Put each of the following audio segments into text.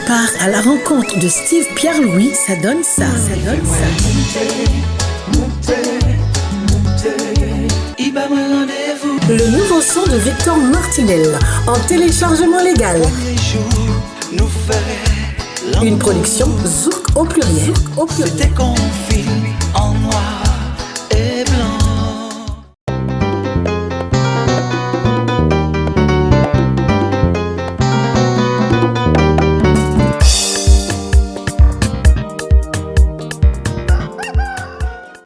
part à la rencontre de Steve Pierre-Louis, ça donne ça. Le nouveau son de Victor Martinel en téléchargement légal. Une production Zouk au pluriel. C'était qu'on filme en noir et blanc.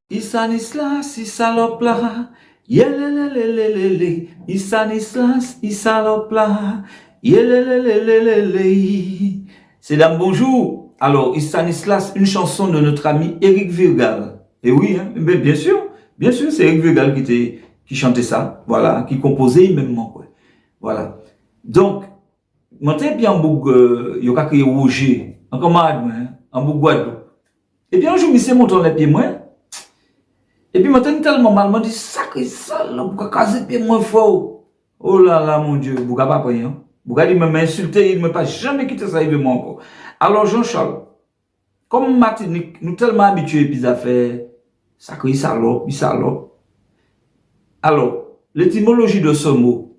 Isanislas, isalopla, yelelelelelele, Isanislas, isalopla, yelelelelelele. C'est dame, bonjour. Alors, Isanislas, une chanson de notre ami Éric Virgal. Et oui, hein, mais bien sûr, c'est Éric Virgal qui chantait ça, voilà, qui composait même, quoi. Voilà. Donc, maintenant, bien en bouc, il y a créé Roger, en camarade, en bouc Guadeloupe. Et bien, un jour, il s'est monté les pieds, moi. Et puis, maintenant, tellement mal, m'a dit, sacré sale, pourquoi caser pieds moins fort? Oh là là, mon Dieu, vous n'avez pas pris, hein? Vous avez dit, m'a insulté, il ne m'a pas jamais quitté ça, il veut moi encore. Alors, Jean-Charles, comme Martinique, nous tellement habitués, puis ça fait, sacré salope, il salope. Alors, l'étymologie de ce mot,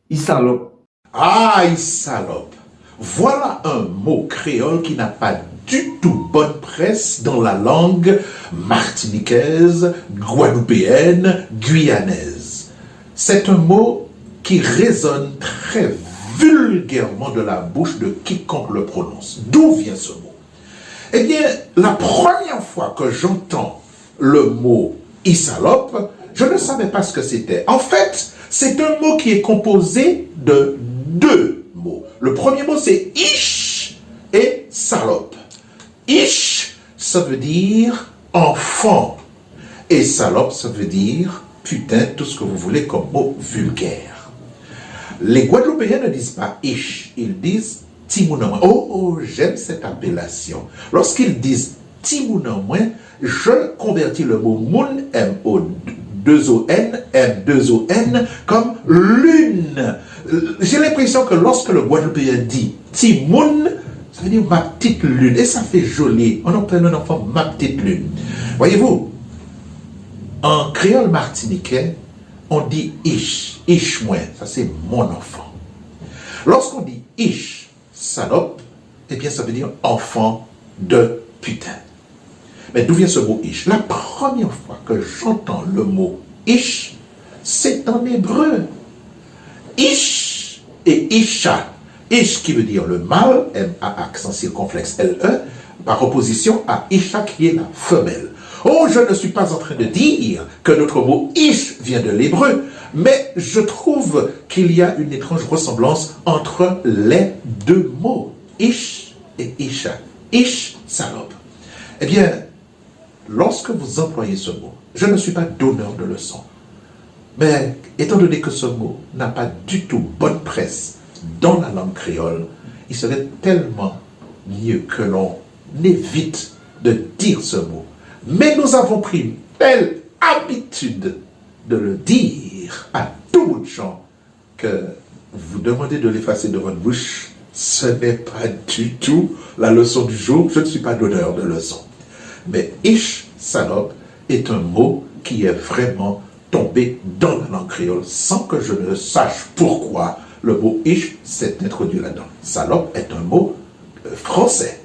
il salope. Ah, il salope. Voilà un mot créole qui n'a pas du tout bonne presse dans la langue martiniquaise, guadeloupéenne, guyanaise. C'est un mot qui résonne très vulgairement de la bouche de quiconque le prononce. D'où vient ce mot? Eh bien, la première fois que j'entends le mot « isalope », je ne savais pas ce que c'était. En fait, c'est un mot qui est composé de deux mots. Le premier mot, c'est « ish » et « salope ». Ish, ça veut dire enfant. Et salope, ça veut dire putain, tout ce que vous voulez comme mot vulgaire. Les Guadeloupéens ne disent pas ish, ils disent timounan. Oh, j'aime cette appellation. Lorsqu'ils disent timounan, je convertis le mot moun, M-O-2-O-N, M-2-O-N, comme lune. J'ai l'impression que lorsque le Guadeloupéen dit timoun, ça veut dire ma petite lune. Et ça fait joli. On appelle un enfant ma petite lune. Voyez-vous, en créole martiniquais, on dit ish. Ish moins, ça c'est mon enfant. Lorsqu'on dit ish, salope, eh bien ça veut dire enfant de putain. Mais d'où vient ce mot ish? La première fois que j'entends le mot ish, c'est en hébreu. Ish et isha. Ish qui veut dire le mâle, M-A accent circonflexe L-E, par opposition à isha qui est la femelle. Oh, je ne suis pas en train de dire que notre mot ish vient de l'hébreu, mais je trouve qu'il y a une étrange ressemblance entre les deux mots, ish et isha. Ish, salope. Eh bien, lorsque vous employez ce mot, je ne suis pas donneur de leçons, mais étant donné que ce mot n'a pas du tout bonne presse dans la langue créole, il serait tellement mieux que l'on évite de dire ce mot. Mais nous avons pris une telle habitude de le dire à tout bout de champ que vous demandez de l'effacer de votre bouche. Ce n'est pas du tout la leçon du jour. Je ne suis pas donneur de leçons. Mais ish, salope, est un mot qui est vraiment tombé dans la langue créole sans que je ne sache pourquoi le mot ish s'est introduit là-dedans. Salope est un mot français.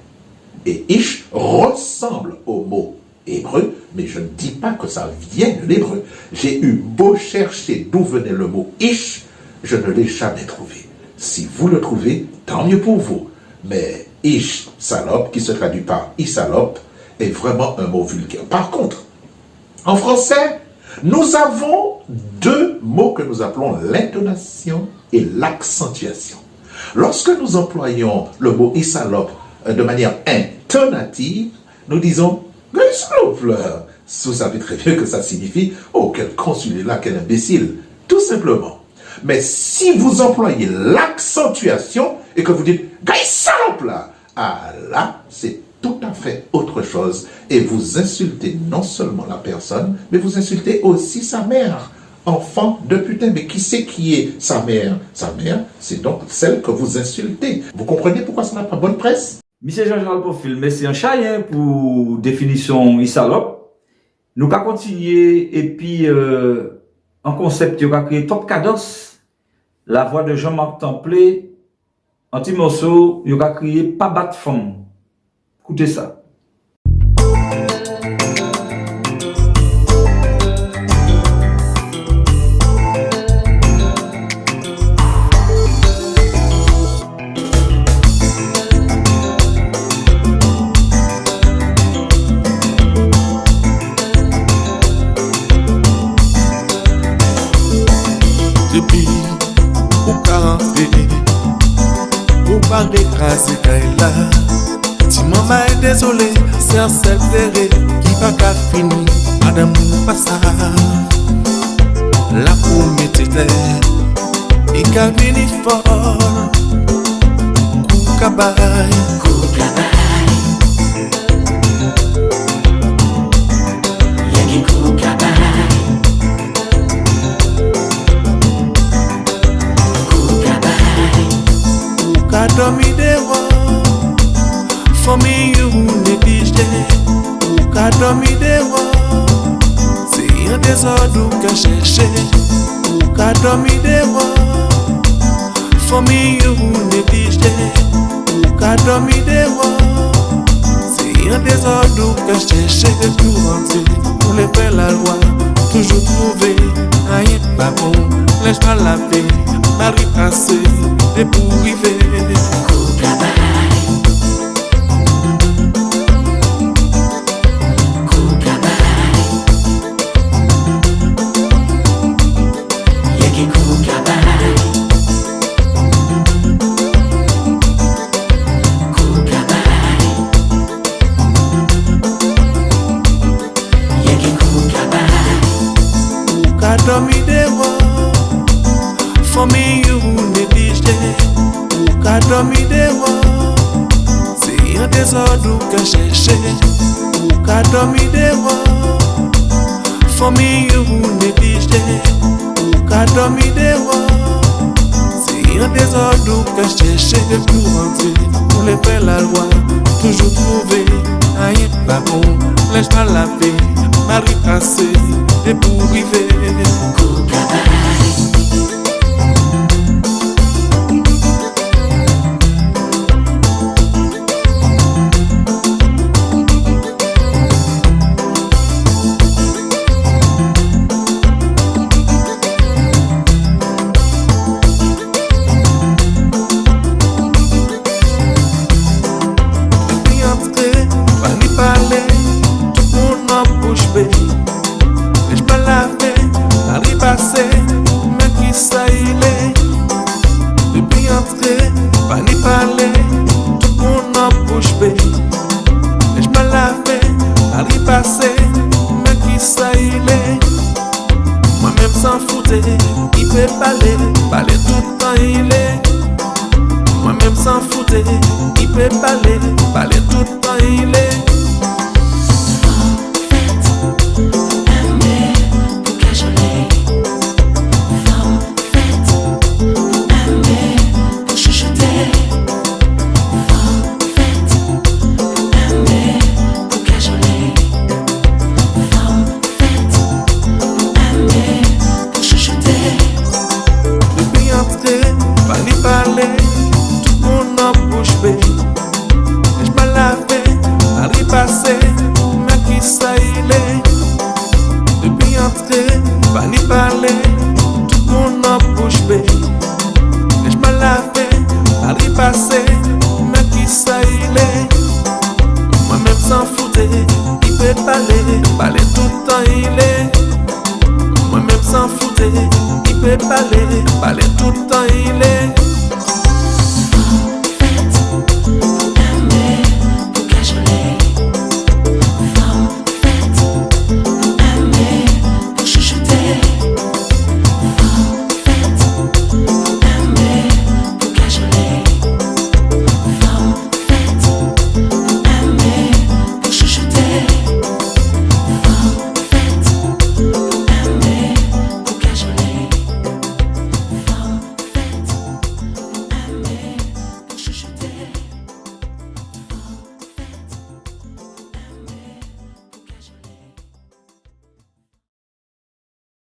Et ish ressemble au mot hébreu, mais je ne dis pas que ça vient de l'hébreu. J'ai eu beau chercher d'où venait le mot ish, je ne l'ai jamais trouvé. Si vous le trouvez, tant mieux pour vous. Mais ish, salope, qui se traduit par isalope, est vraiment un mot vulgaire. Par contre, en français, nous avons deux mots que nous appelons l'intonation et l'accentuation. Lorsque nous employons le mot isalope de manière intonative, nous disons « salope là ». Vous savez très bien que ça signifie « oh, quel con celui-là, quel imbécile ». Tout simplement. Mais si vous employez l'accentuation et que vous dites « gars salope là », ah là, c'est tout à fait autre chose. Et vous insultez non seulement la personne, mais vous insultez aussi sa mère. Enfant de putain, mais qui c'est qui est sa mère? Sa mère, c'est donc celle que vous insultez. Vous comprenez pourquoi ça n'a pas bonne presse? Monsieur Jean-Charles Profil, merci un chien pour définition Issalop. Nous allons continuer et puis en concept, il y a créé Top Cadence, la voix de Jean-Marc Templé, un petit morceau, il y a créé Pas battre femme. Écoutez ça. Depuis, ou ka rentre, ou pas écraser Kaila. Si maman est désolé, c'est un seul serré qui va qu'à finir. Madame ou pas ça. La pour mettre et qu'à venir fort. Kou kabay, Yaki kou kabay. ka dormi dewa. Famille ou négligé, ou ka dormi dewa. C'est un désordre qu'à chercher, ou ka dormi dewa. Famille ou négligé, ou ka dormi dewa. C'est un désordre qu'à chercher pour rentrer, pour les faire la loi. Toujours trouver, rien pas bon, laisse pas la paix, mal passé, et pour arriver. Dormi dewa, famille ou négligé, ou ka dormi dewa. C'est un désordre qu'à chercher, ou ka dormi dewa. Famille ou négligé, ou ka dormi dewa. C'est un désordre qu'à chercher pour rentrer, pour les faire la loi. Toujours trouver, rien pas bon, laisse pas la paix, mal passé, et pour arriver. Moi-même sans foutre, il peut parler tout le temps il est. Moi-même sans foutre, il peut parler tout le temps il est. Depuis entrer, pas ni parler, tout le monde en bouche bée. Je me lave, pas ni passer, mais qui ça il est. Moi-même sans foutre, il peut parler tout le temps il est. Moi-même sans foutre, il peut parler tout le temps il est.